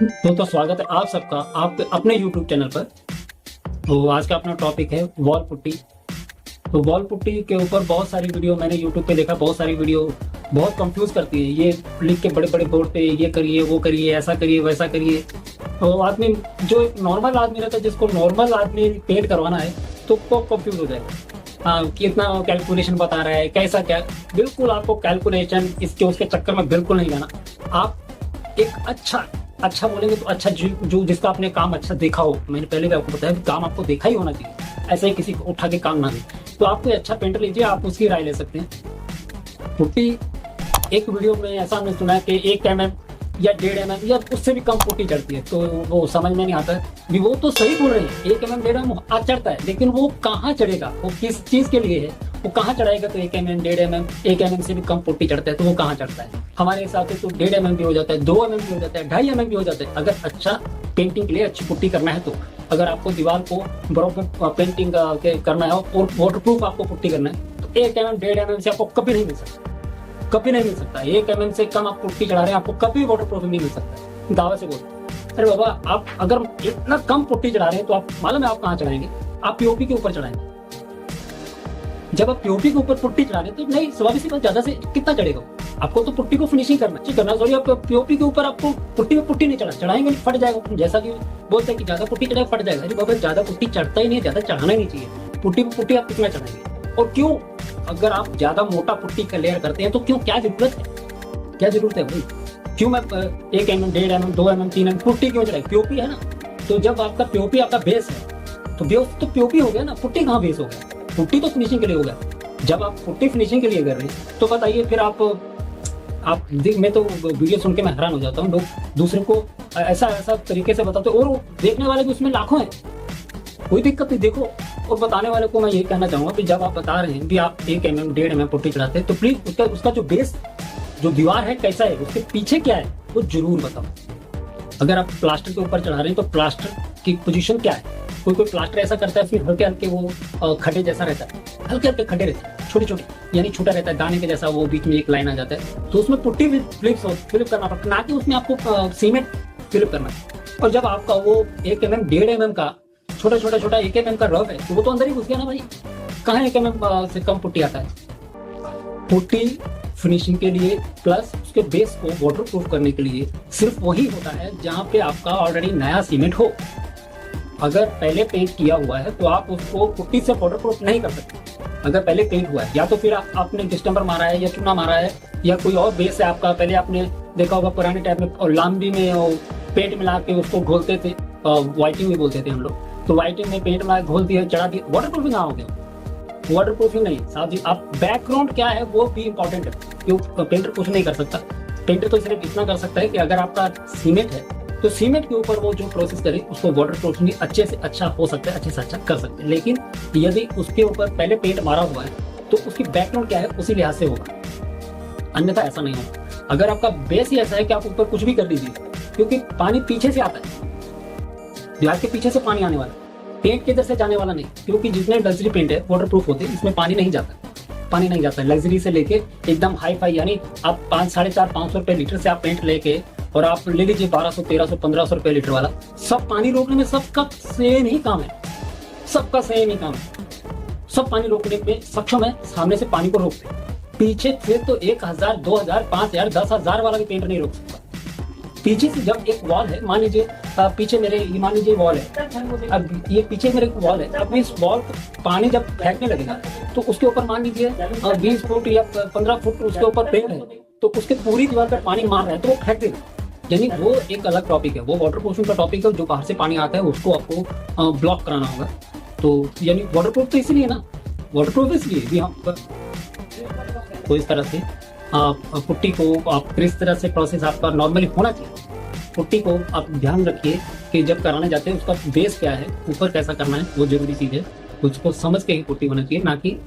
तो स्वागत है आप सबका आपके अपने YouTube चैनल पर। तो आज का अपना टॉपिक है वॉल पुट्टी। तो वॉल पुट्टी के ऊपर बहुत सारी वीडियो मैंने YouTube पे देखा, बहुत सारी वीडियो बहुत कंफ्यूज करती है। ये लिख के बड़े बड़े बोर्ड पे ये करिए वो करिए ऐसा करिए वैसा करिए। तो आदमी जो एक नॉर्मल आदमी रहता है, जिसको नॉर्मल आदमी पेंट करवाना है, तो वो कंफ्यूज हो जाएगा। हाँ, कितना कैलकुलेशन बता रहा है, कैसा क्या। बिल्कुल आपको कैलकुलेशन इसके उसके चक्कर में बिल्कुल नहीं जाना। आप एक अच्छा बोलेंगे तो अच्छा जो जिसका आपने काम अच्छा देखा हो। मैंने पहले भी आपको बताया काम आपको देखा ही होना चाहिए, ऐसे ही किसी को उठा के काम ना दे। तो आप कोई अच्छा पेंटर लीजिए, आप उसकी राय ले सकते हैं। पुट्टी एक वीडियो में ऐसा हमने सुना है कि 1 mm या 1.5 mm या उससे भी कम पुट्टी चढ़ती है। तो वो समझ में नहीं आता है। वो तो सही बोल रही है, 1 mm 1.5 mm चढ़ता है, लेकिन वो कहाँ चढ़ेगा, वो किस चीज के लिए है, वो कहाँ चढ़ाएगा। तो 1 mm 1.5 mm 1 mm से भी कम पुट्टी चढ़ता है, तो वो कहाँ चढ़ता है। हमारे हिसाब से तो 1.5 mm भी हो जाता है, 2 mm भी हो जाता है, 2.5 mm भी हो जाता है। अगर अच्छा पेंटिंग के लिए अच्छी पुट्टी करना है, तो अगर आपको दीवार को बराबर पेंटिंग करना है और वाटरप्रूफ आपको पुट्टी करना है, तो 1 mm 1.5 mm से आपको कभी नहीं मिल सकता, कभी नहीं मिल सकता। 1 mm से कम आप पुट्टी चढ़ा रहे हैं, आपको कभी वाटरप्रूफ नहीं मिल सकता। दावा से बोलते अरे बाबा, आप अगर इतना कम पुट्टी चढ़ा रहे हैं तो आप मालूम है आप कहाँ चढ़ाएंगे, आप पीओपी के ऊपर चढ़ाएंगे। जब आप पीओपी के ऊपर पुट्टी चढ़ा रहे हैं तो नहीं, स्वाभाविक सी बात, ज्यादा से कितना चढ़ेगा। आपको तो पुट्टी को फिनिशिंग करना सॉरी, आप पीओपी के ऊपर आपको पुट्टी में पुट्टी नहीं चढ़ाएंगे, फट जाएगा। जैसा कि बोलते हैं कि ज्यादा पुट्टी चढ़ाएगा फट जाएगा। अरे बाबा, ज्यादा पुट्टी चढ़ता ही नहीं है, ज्यादा चढ़ाना ही नहीं चाहिए। पुट्टी में पुट्टी आप कितना चढ़ाएंगे और क्यों। अगर आप ज्यादा मोटा पुट्टी का लेयर करते हैं तो क्यों, क्या जरूरत है, क्या जरूरत है भाई। क्यों मैं 1 mm 1.5 mm 2 mm 3 mm putty क्यों चढ़ाई, पीओपी है ना। तो जब आपका पीओपी आपका बेस है, तो बेस तो पीओपी हो गया ना, पुट्टी कहाँ बेस हो गया। पुट्टी तो फिनिशिंग के लिए हो गया। जब आप पुट्टी फिनिशिंग के लिए कर रहे हैं तो बताइए फिर आप मैं तो वीडियो सुन के मैं हैरान हो जाता हूँ। लोग दूसरे को ऐसा तरीके से बताते हैं और देखने वाले भी उसमें लाखों हैं, कोई दिक्कत नहीं। देखो, और बताने वाले को मैं ये कहना चाहूंगा कि जब आप बता रहे हैं कि आप 1 mm 1.5 mm पुट्टी चढ़ाते हैं, तो प्लीज उसका जो बेस जो दीवार है कैसा है, उसके पीछे क्या है वो जरूर बताओ। अगर आप प्लास्टर के ऊपर चढ़ा रहे हैं तो प्लास्टर की पोजीशन क्या है। कोई प्लास्टर ऐसा करता है, फिर हल्के हल्के वो खड्डे जैसा रहता है, हल्के हल्के खड्डे रहते हैं, छोटे छोटे, यानी छोटा रहता है दाने के जैसा, वो बीच में एक लाइन आ जाता है। तो उसमें पुट्टी फिलिप करना पड़ता है, ना कि उसमें आपको सीमेंट फिलिप करना है। और जब आपका वो 1 mm 1.5 mm का छोटा 1 mm का रफ है, तो वो तो अंदर ही घुस गया ना भाई। कहाँ 1 mm से कम पुट्टी आता है। पुट्टी फिनिशिंग के लिए प्लस उसके बेस को वाटरप्रूफ करने के लिए सिर्फ वही होता है जहाँ पे आपका ऑलरेडी नया सीमेंट हो। अगर पहले पेंट किया हुआ है तो आप उसको पुट्टी से वाटरप्रूफ नहीं कर सकते। अगर पहले पेंट हुआ है, या तो फिर आपने डिस्टेंबर मारा है या चूना मारा है या कोई और बेस है आपका। पहले आपने देखा होगा पुराने टाइम में और लांबी में पेंट मिला के उसको घोलते थे, व्हाइटिंग भी बोलते थे हम लोग। तो व्हाइटिंग में पेंट मिला घोल दिया, चढ़ा दिया, वाटरप्रूफिंग कहाँ हो गया। वाटरप्रूफिंग नहीं साहब जी। आप बैकग्राउंड क्या है वो भी इंपॉर्टेंट है, क्यों पेंटर कुछ नहीं कर सकता। पेंटर तो सिर्फ इतना कर सकता है कि अगर आपका सीमेंट है तो सीमेंट के ऊपर वो जो प्रोसेस करे उसको वाटरप्रूफिंग अच्छे से अच्छा हो सकता है, अच्छे से अच्छा कर सकते हैं। लेकिन यदि उसके ऊपर पहले पेंट मारा हुआ है तो उसकी बैकग्राउंड क्या है उसी लिहाज से होगा, अन्यथा ऐसा नहीं होगा। अगर आपका बेस ही ऐसा है कि आप ऊपर कुछ भी कर दीजिए, क्योंकि पानी पीछे से आता है, दीवार के पीछे से पानी आने वाला, पेंट के इधर से जाने वाला नहीं। क्योंकि जितने लग्जरी पेंट है वाटरप्रूफ होते हैं, इसमें पानी नहीं जाता है। लग्जरी से लेके एकदम हाई फाई, यानी आप 450-500 रुपए लीटर से आप पेंट लेके और आप ले लीजिए 1200 1300 1500 रुपए लीटर वाला, सब पानी रोकने में सबका सेम ही काम है, सबका सेम ही काम है। सब पानी रोकने में सक्षम है, सामने से पानी को रोकते हैं। पीछे से तो 1000 2000 5000 10,000 वाला भी पेंट नहीं रोक सकता। पीछे से जब एक वॉल है, मान लीजिए पीछे मेरे मान लीजिए वॉल है, अब ये पीछे मेरे वॉल है, अब इस वॉल को पानी जब फेंकने लगेगा तो उसके ऊपर मान लीजिए 20 फुट या 15 फुट उसके ऊपर पेंट है, तो उसके पूरी दीवार पर पानी मार रहा है तो वो फेंक देगा। यानी वो एक अलग टॉपिक है, वो वाटरप्रूफिंग का टॉपिक है। जो बाहर से पानी आता है उसको आपको ब्लॉक कराना होगा। तो यानी वाटरप्रूफ तो इसलिए ना, वाटरप्रूफ इसलिए भी हम तो इस तरह से पुट्टी को आप किस तरह से प्रोसेस आपका नॉर्मली होना चाहिए। पुट्टी को आप ध्यान रखिए कि जब कराने जाते हैं उसका बेस क्या है, ऊपर कैसा करना है, वो जरूरी चीज़ है। उसको समझ के ही पुट्टी होना चाहिए, ना कि